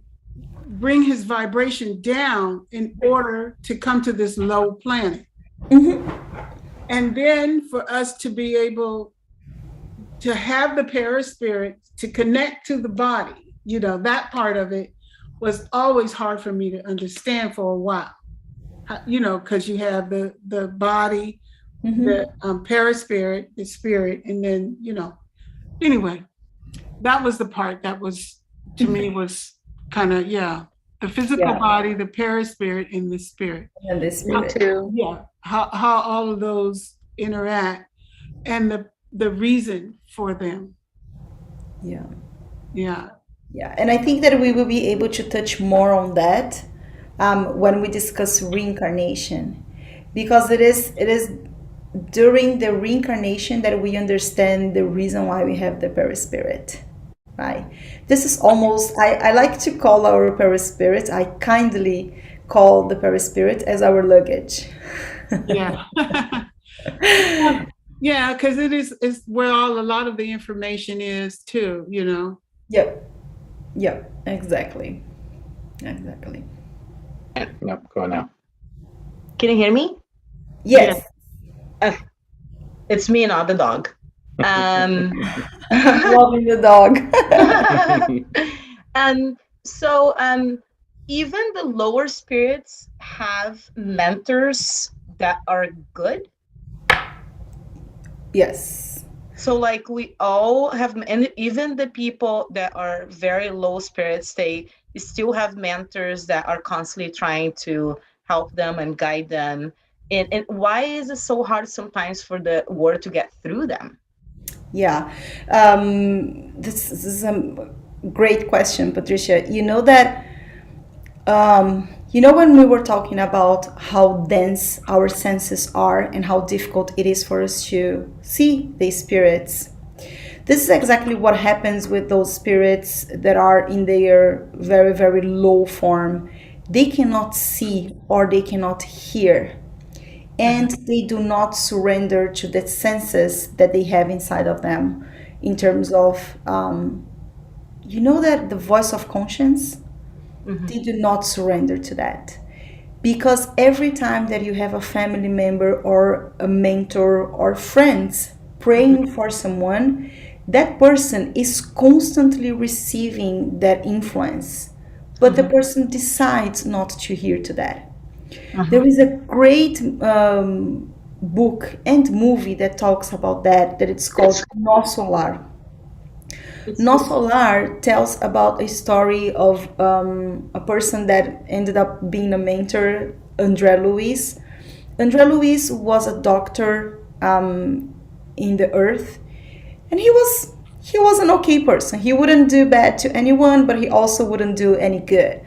bring his vibration down in order to come to this low planet. Mm-hmm. And then for us to be able to have the Peri Spirit to connect to the body, that part of it was always hard for me to understand for a while, because you have the body, mm-hmm. the Peri Spirit, the spirit, and then, anyway, that was the part that was, to me, was kind of, the physical body, the Peri Spirit, and the spirit. And the spirit. Too. Yeah, how all of those interact and the reason for them. Yeah. Yeah. Yeah, and I think that we will be able to touch more on that when we discuss reincarnation, because it is during the reincarnation that we understand the reason why we have the Peri Spirit, right? This is almost, I like to call our Peri Spirit, I kindly call the Peri Spirit as our luggage. Yeah. Yeah, because it's where a lot of the information is too, Yep, exactly. Yep, go on now. Can you hear me? Yes. It's me, not the dog. Loving the dog. So even the lower spirits have mentors that are good. Yes. So like we all have, and even the people that are very low spirits, they still have mentors that are constantly trying to help them and guide them. And why is it so hard sometimes for the word to get through them? Yeah, this is a great question, Patricia. You know that, when we were talking about how dense our senses are and how difficult it is for us to see these spirits, this is exactly what happens with those spirits that are in their very, very low form. They cannot see or they cannot hear. and they do not surrender to the senses that they have inside of them in terms of you know that the voice of conscience, Mhm. they do not surrender to that. Because every time that you have a family member or a mentor or friends Mhm. praying for someone, that person is constantly receiving that influence, but the Mhm. person decides not to hear to that. There Mhm. is a great book and movie that talks about that, that it's called No Solar. No It's Solar tells about a story of a person that ended up being a mentor, André Luiz. André Luiz was a doctor in the earth, and he was an okay person. He wouldn't do bad to anyone, but he also wouldn't do any good.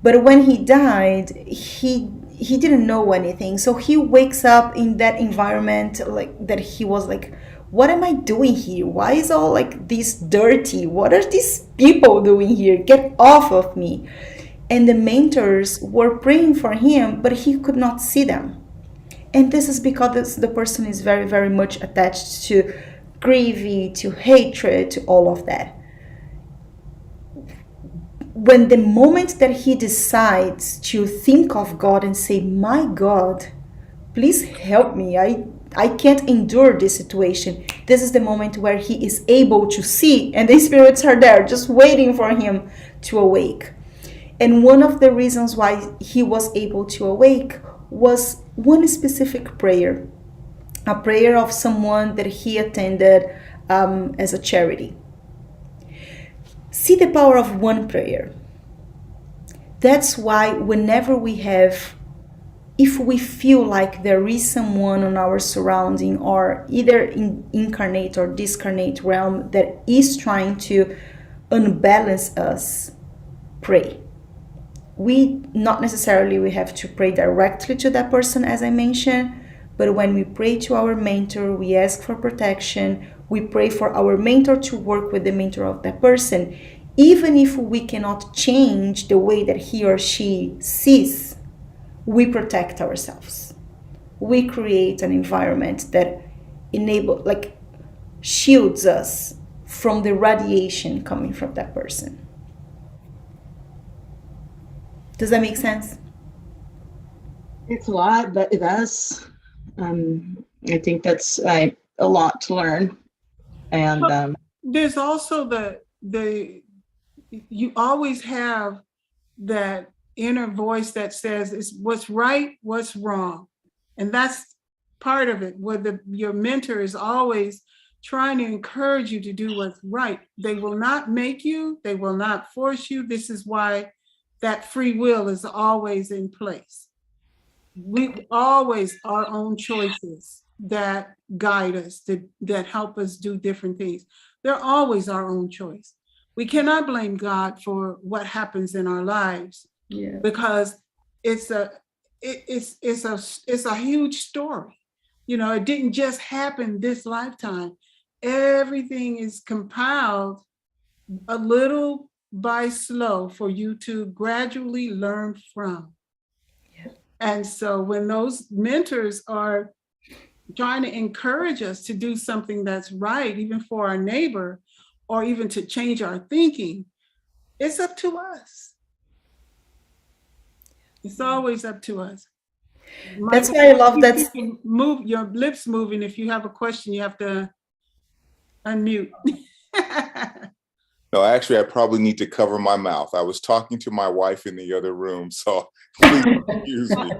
But when he died, he didn't know anything. So he wakes up in that environment like that. He was like, what am I doing here? Why is all like this dirty? What are these people doing here? Get off of me. And the mentors were praying for him, but he could not see them. And this is because the person is very, very much attached to grieving, to hatred, to all of that. When the moment that he decides to think of God and say, my God, please help me, I can't endure this situation, this is the moment where he is able to see, and the spirits are there just waiting for him to awake. And one of the reasons why he was able to awake was one specific prayer, a prayer of someone that he attended as a charity. See the power of one prayer. That's why whenever we have, if we feel like there is someone on our surrounding or either in incarnate or discarnate realm that is trying to unbalance us, pray. We not necessarily we have to pray directly to that person as I mentioned, but when we pray to our mentor, we ask for protection, we pray for our mentor to work with the mentor of that person, even if we cannot change the way that he or she sees, we protect ourselves. We create an environment that enable like shields us from the radiation coming from that person. Does that make sense? It's a lot, but it does. I think that's a lot to learn. And there's also the you always have that inner voice that says it's what's right, what's wrong. And that's part of it, where your mentor is always trying to encourage you to do what's right. They will not make you, they will not force you. This is why that free will is always in place. We always our own choices that guide us, that help us do different things. They're always our own choice. We cannot blame God for what happens in our lives Yeah. because it's a it's a huge story. You know, it didn't just happen this lifetime. Everything is compiled a little by slow for you to gradually learn from. And so when those mentors are trying to encourage us to do something that's right, even for our neighbor, or even to change our thinking, it's up to us. It's always up to us. That's Michael, why I love that. you can move your lips moving. If you have a question, you have to unmute. No, actually, I probably need to cover my mouth. I was talking to my wife in the other room, so please excuse me.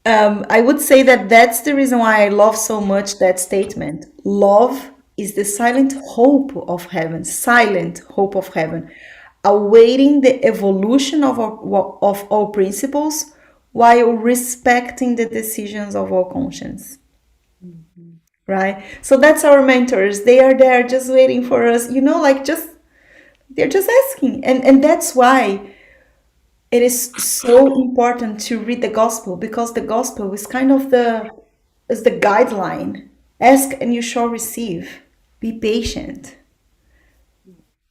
I would say that that's the reason why I love so much that statement. Love is the silent hope of heaven, silent hope of heaven, awaiting the evolution of all principles while respecting the decisions of all conscience. Right? So that's our mentors. They are there just waiting for us, like just they're just asking. And that's why it is so important to read the gospel, because the gospel is kind of the guideline. Ask and you shall receive. Be patient.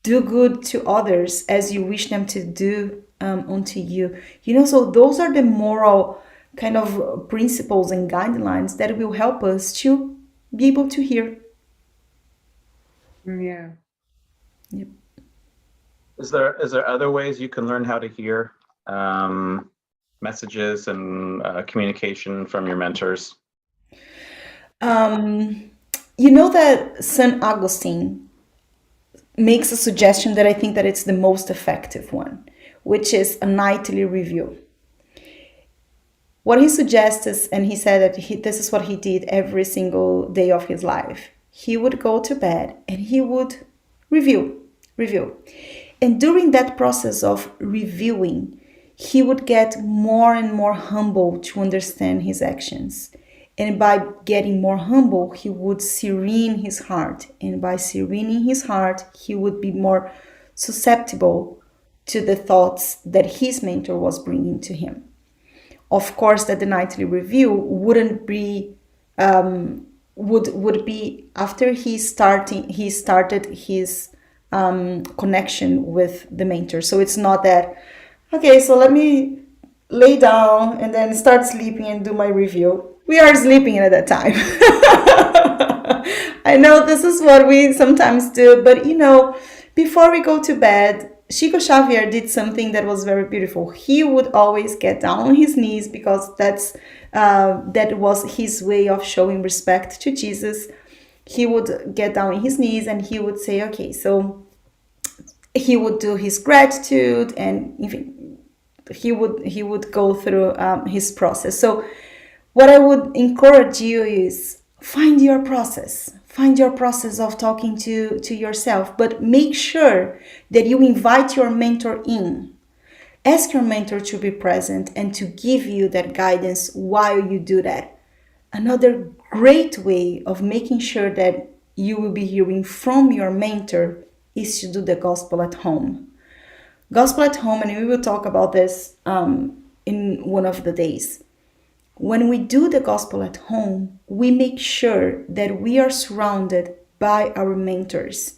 Do good to others as you wish them to do unto you. So those are the moral kind of principles and guidelines that will help us to be able to hear. Yeah. Yep. Is there other ways you can learn how to hear messages and communication from your mentors? You know that St. Augustine makes a suggestion that I think that it's the most effective one, which is a nightly review. What he suggests is, and he said that this is what he did every single day of his life. He would go to bed and he would review. And during that process of reviewing, he would get more and more humble to understand his actions. And by getting more humble, he would serene his heart. And by serening his heart, he would be more susceptible to the thoughts that his mentor was bringing to him. Of course, that the nightly review wouldn't be would be after he started his connection with the mentor. So it's not that, okay, so let me lay down and then start sleeping and do my review. We are sleeping at that time. I know this is what we sometimes do, but before we go to bed, Chico Xavier did something that was very beautiful. He would always get down on his knees because that was his way of showing respect to Jesus. He would get down on his knees and he would say, okay, so he would do his gratitude, and he would go through his process. So what I would encourage you is find your process of talking to yourself, but make sure that you invite your mentor in. Ask your mentor to be present and to give you that guidance while you do that. Another great way of making sure that you will be hearing from your mentor is to do the gospel at home. Gospel at home, and we will talk about this in one of the days. When we do the gospel at home, we make sure that we are surrounded by our mentors,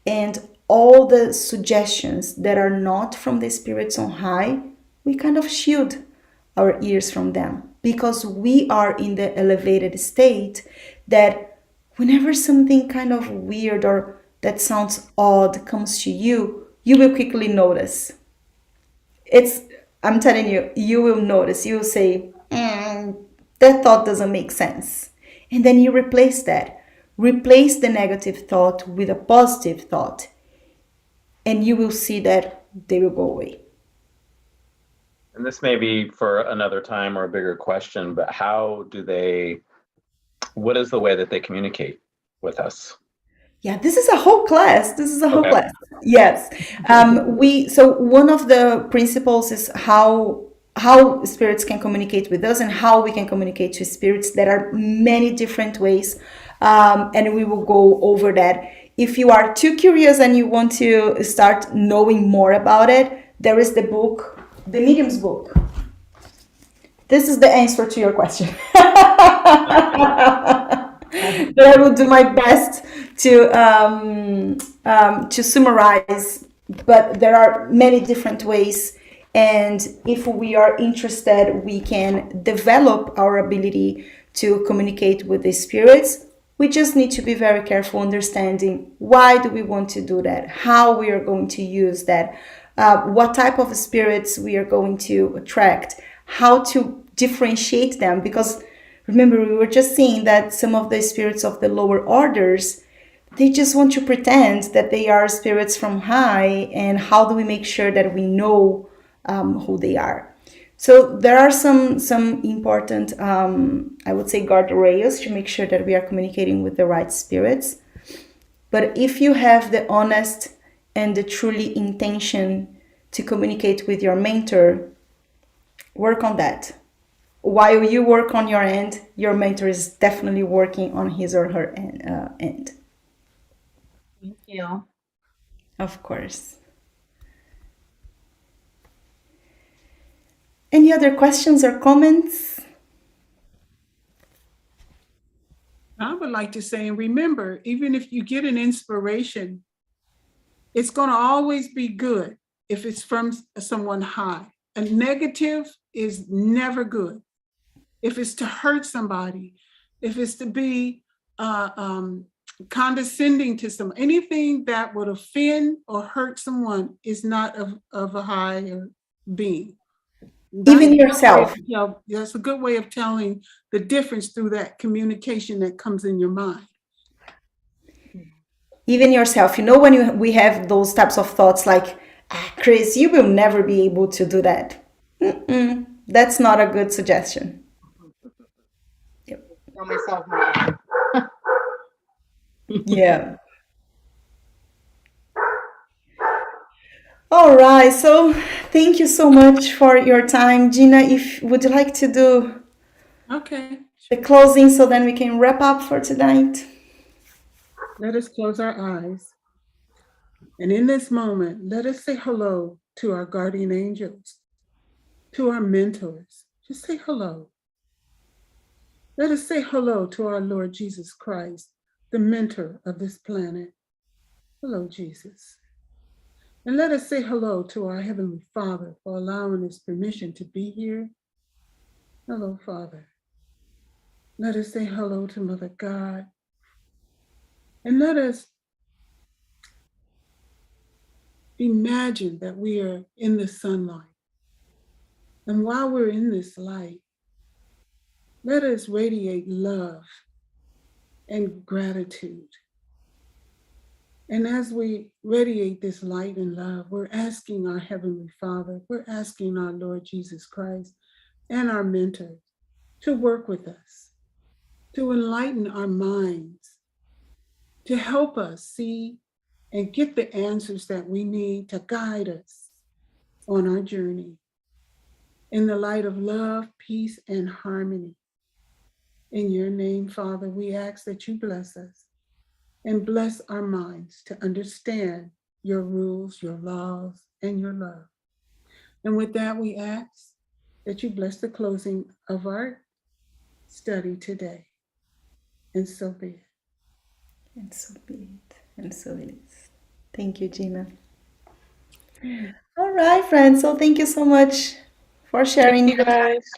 and all the suggestions that are not from the spirits on high, we kind of shield our ears from them, because we are in the elevated state that whenever something kind of weird or that sounds odd comes to you, you will quickly notice. I'm telling you, you will notice. You will say, that thought doesn't make sense. And then you replace that. Replace the negative thought with a positive thought. And you will see that they will go away. And this may be for another time or a bigger question, but what is the way that they communicate with us? Yeah, this is a whole class. Class. Yes. So one of the principles is how spirits can communicate with us and how we can communicate to spirits. There are many different ways, and we will go over that. If you are too curious and you want to start knowing more about it, there is the book, the Medium's book. This is the answer to your question. But I will do my best to summarize. But there are many different ways, and if we are interested, we can develop our ability to communicate with the spirits. We just need to be very careful, understanding why do we want to do that, how we are going to use that, what type of spirits we are going to attract, how to differentiate them. Because remember, we were just seeing that some of the spirits of the lower orders, they just want to pretend that they are spirits from high. And how do we make sure that we know who they are? So there are some important, I would say, guardrails to make sure that we are communicating with the right spirits. But if you have the honest and the truly intention to communicate with your mentor, work on that. While you work on your end, your mentor is definitely working on his or her end. Thank you. Of course. Any other questions or comments? I would like to say, and remember, even if you get an inspiration, it's going to always be good if it's from someone high. A negative is never good. if it's to hurt somebody, if it's to be condescending to someone, anything that would offend or hurt someone is not of a higher being. Even yourself. That's a good way of telling the difference through that communication that comes in your mind. Even yourself. You know, when we have those types of thoughts like, Chris, you will never be able to do that. That's not a good suggestion. Yep. Tell myself more. Yeah. All right. So thank you so much for your time. Gina, would you like to do Okay. the closing so then we can wrap up for tonight? Let us close our eyes. And in this moment, let us say hello to our guardian angels, to our mentors. Just say hello. Let us say hello to our Lord Jesus Christ, the mentor of this planet. Hello, Jesus. And let us say hello to our Heavenly Father for allowing us permission to be here. Hello, Father. Let us say hello to Mother God. And let us imagine that we are in the sunlight. And while we're in this light, let us radiate love and gratitude. And as we radiate this light and love, we're asking our Heavenly Father, we're asking our Lord Jesus Christ and our mentors to work with us, to enlighten our minds, to help us see and get the answers that we need to guide us on our journey in the light of love, peace, and harmony. In your name, Father, we ask that you bless us and bless our minds to understand your rules, your laws, and your love. And with that, we ask that you bless the closing of our study today. And so be it. And so be it. And so it is. Thank you, Gina. All right, friends. So thank you so much for sharing. Thank you, guys.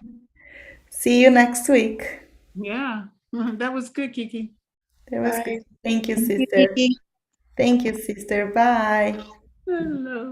See you next week. Yeah, that was good, Kiki. That was Bye. good. Thank you, Thank you, sister. Kiki. Thank you, sister. Bye. Hello.